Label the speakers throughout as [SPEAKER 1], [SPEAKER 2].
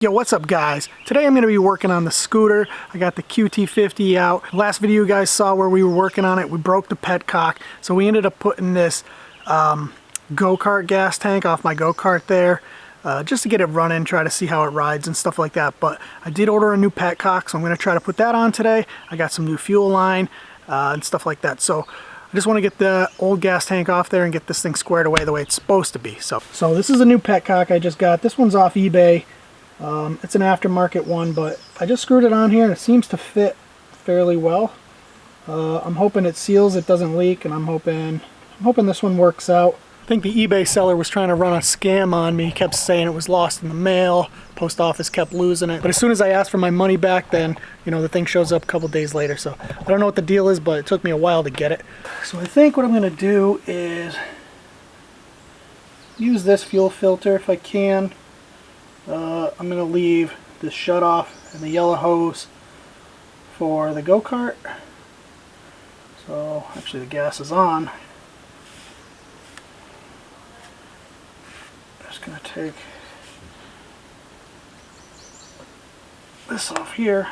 [SPEAKER 1] Yo, what's up guys? Today I'm going to be working on the scooter. I got the qt50 out. Last video you guys saw where we were working on it, we broke the petcock. So we ended up putting this go-kart gas tank off my go-kart there. Just to get it running, try to see how it rides and stuff like that. But I did order a new petcock, so I'm going to try to put that on today. I got some new fuel line and stuff like that. So I just want to get the old gas tank off there and get this thing squared away the way it's supposed to be. So this is a new petcock I just got. This one's off eBay. It's an aftermarket one, but I just screwed it on here and it seems to fit fairly well. I'm hoping it seals, it doesn't leak, and I'm hoping this one works out. I think the eBay seller was trying to run a scam on me. He kept saying it was lost in the mail, post office kept losing it. But as soon as I asked for my money back, then, you know, the thing shows up a couple days later. So I don't know what the deal is, but it took me a while to get it. So I think what I'm going to do is use this fuel filter if I can. I'm going to leave the shutoff and the yellow hose for the go-kart. So actually the gas is on. Just going to take this off here.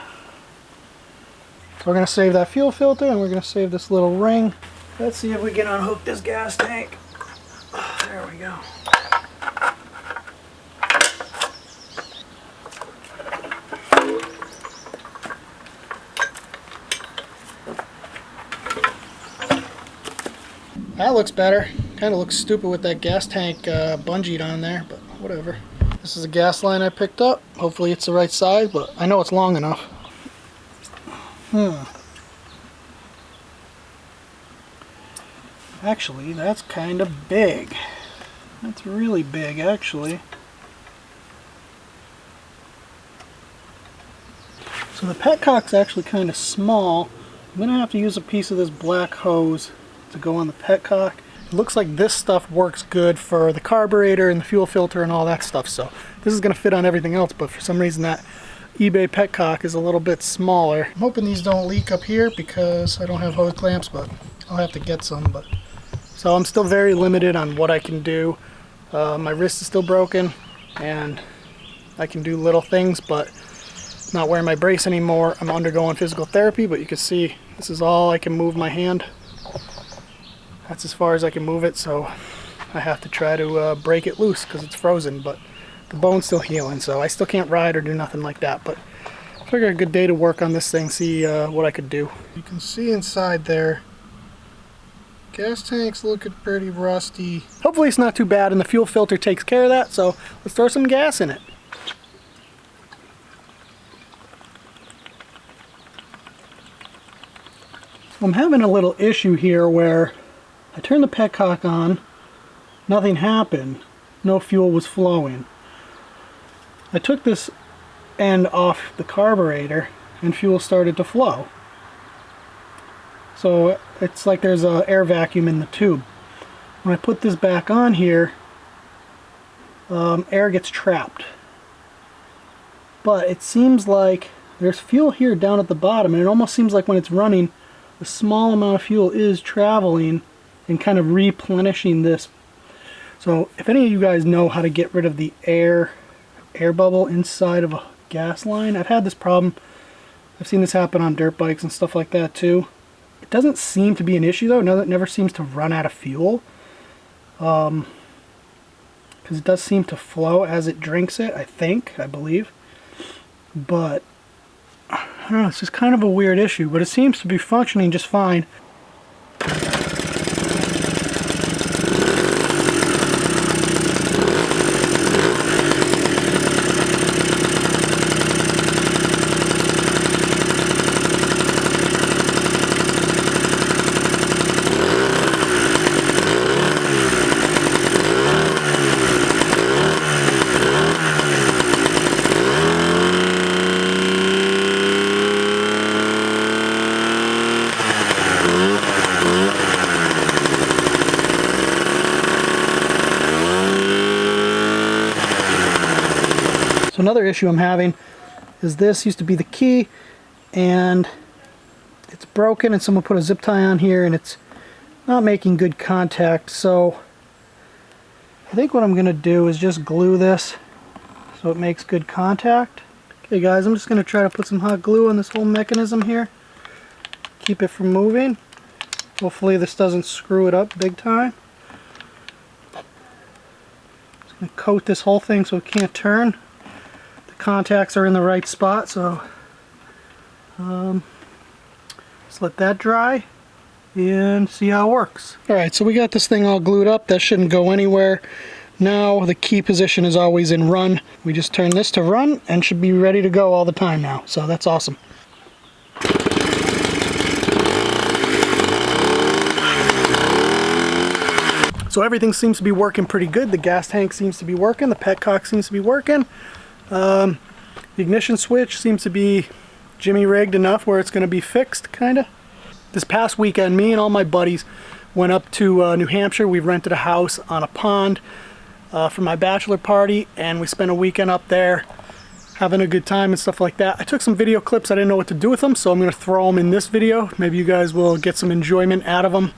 [SPEAKER 1] So we're going to save that fuel filter and we're going to save this little ring. Let's see if we can unhook this gas tank. There we go. That looks better. Kind of looks stupid with that gas tank bungeed on there, but whatever. This is a gas line I picked up. Hopefully it's the right size, but I know it's long enough. Actually, that's kind of big. That's really big, actually. So the petcock's actually kind of small. I'm going to have to use a piece of this black hose to go on the petcock. It looks like this stuff works good for the carburetor and the fuel filter and all that stuff, so this is going to fit on everything else, but for some reason that eBay petcock is a little bit smaller. I'm hoping these don't leak up here because I don't have hose clamps, but I'll have to get some. So I'm still very limited on what I can do. My wrist is still broken and I can do little things, but I'm not wearing my brace anymore. I'm undergoing physical therapy, but you can see this is all I can move my hand. That's as far as I can move it, so I have to try to break it loose because it's frozen, but the bone's still healing, so I still can't ride or do nothing like that. But I figured a good day to work on this thing, see what I could do. You can see inside there, gas tank's looking pretty rusty. Hopefully it's not too bad and the fuel filter takes care of that, so let's throw some gas in it. So I'm having a little issue here where I turned the petcock on, nothing happened, no fuel was flowing. I took this end off the carburetor and fuel started to flow. So it's like there's an air vacuum in the tube. When I put this back on here, air gets trapped. But it seems like there's fuel here down at the bottom, and it almost seems like when it's running, a small amount of fuel is traveling and kind of replenishing this. So if any of you guys know how to get rid of the air bubble inside of a gas line, I've had this problem. I've seen this happen on dirt bikes and stuff like that too. It doesn't seem to be an issue though. No, it never seems to run out of fuel, because it does seem to flow as it drinks it, I believe. But I don't know, it's just kind of a weird issue, but it seems to be functioning just fine. So another issue I'm having is this used to be the key and it's broken, and someone put a zip tie on here and it's not making good contact. So I think what I'm going to do is just glue this so it makes good contact. Okay guys, I'm just going to try to put some hot glue on this whole mechanism here. Keep it from moving. Hopefully this doesn't screw it up big time. Just going to coat this whole thing so it can't turn. The contacts are in the right spot, so just let that dry and see how it works. Alright, so we got this thing all glued up. That shouldn't go anywhere. Now the key position is always in run. We just turn this to run and should be ready to go all the time now. So that's awesome. So everything seems to be working pretty good. The gas tank seems to be working. The petcock seems to be working. The ignition switch seems to be jimmy rigged enough where it's going to be fixed, kind of. This past weekend, me and all my buddies went up to New Hampshire. We rented a house on a pond for my bachelor party, and we spent a weekend up there having a good time and stuff like that. I took some video clips. I didn't know what to do with them, so I'm going to throw them in this video. Maybe you guys will get some enjoyment out of them.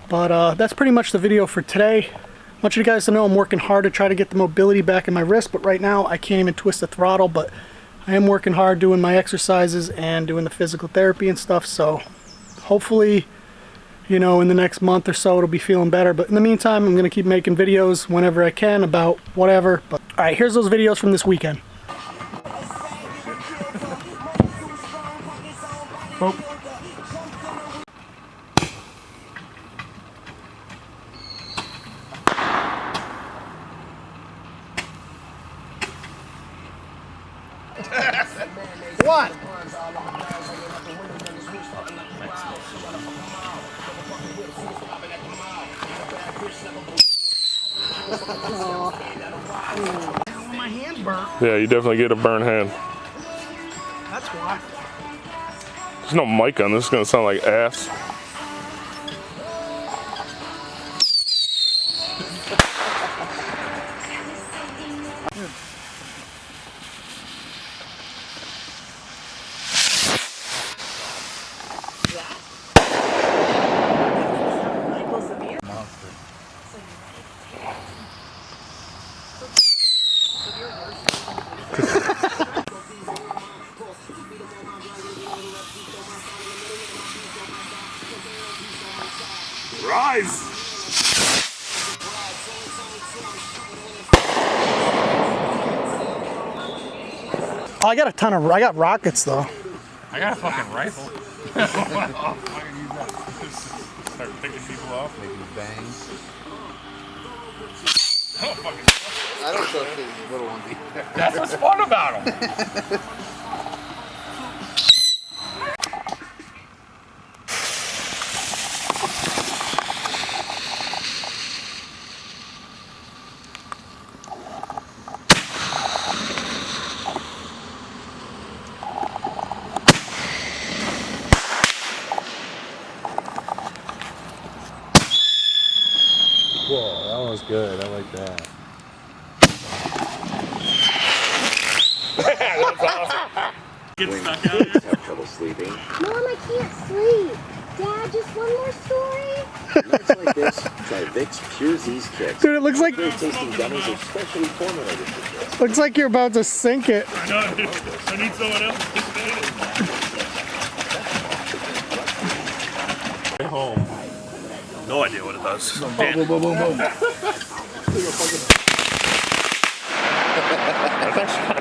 [SPEAKER 1] But that's pretty much the video for today. I want you guys to know I'm working hard to try to get the mobility back in my wrist, but right now I can't even twist the throttle, but I am working hard doing my exercises and doing the physical therapy and stuff, so hopefully, you know, in the next month or so it'll be feeling better. But in the meantime, I'm going to keep making videos whenever I can about whatever. But alright, here's those videos from this weekend. Oh. What? My hand burnt.
[SPEAKER 2] Yeah, you definitely get a burnt hand.
[SPEAKER 1] That's why.
[SPEAKER 2] There's no mic on this. It's gonna sound like ass. Rise!
[SPEAKER 1] Oh, I got a ton of, I got rockets though.
[SPEAKER 2] I got a fucking rifle. Start picking people off.
[SPEAKER 3] Making bangs.
[SPEAKER 2] Oh, fucking.
[SPEAKER 3] I don't trust these little ones either.
[SPEAKER 2] That's what's fun about them.
[SPEAKER 3] Whoa, that was good. I like that.
[SPEAKER 2] That's awesome. Get stuck out here.
[SPEAKER 4] Have trouble sleeping.
[SPEAKER 5] Mom, I can't sleep. Dad, just one more story.
[SPEAKER 4] Nights like this, try Vicks Pure Z's Kicks.
[SPEAKER 1] Dude, it looks like
[SPEAKER 4] Great tasting gummies are specially formulated for this.
[SPEAKER 1] looks like you're about to sink it.
[SPEAKER 2] I know. I need someone else to participate. Home. No idea what it does.
[SPEAKER 3] Boom, boom, boom, boom, boom.
[SPEAKER 2] That's actually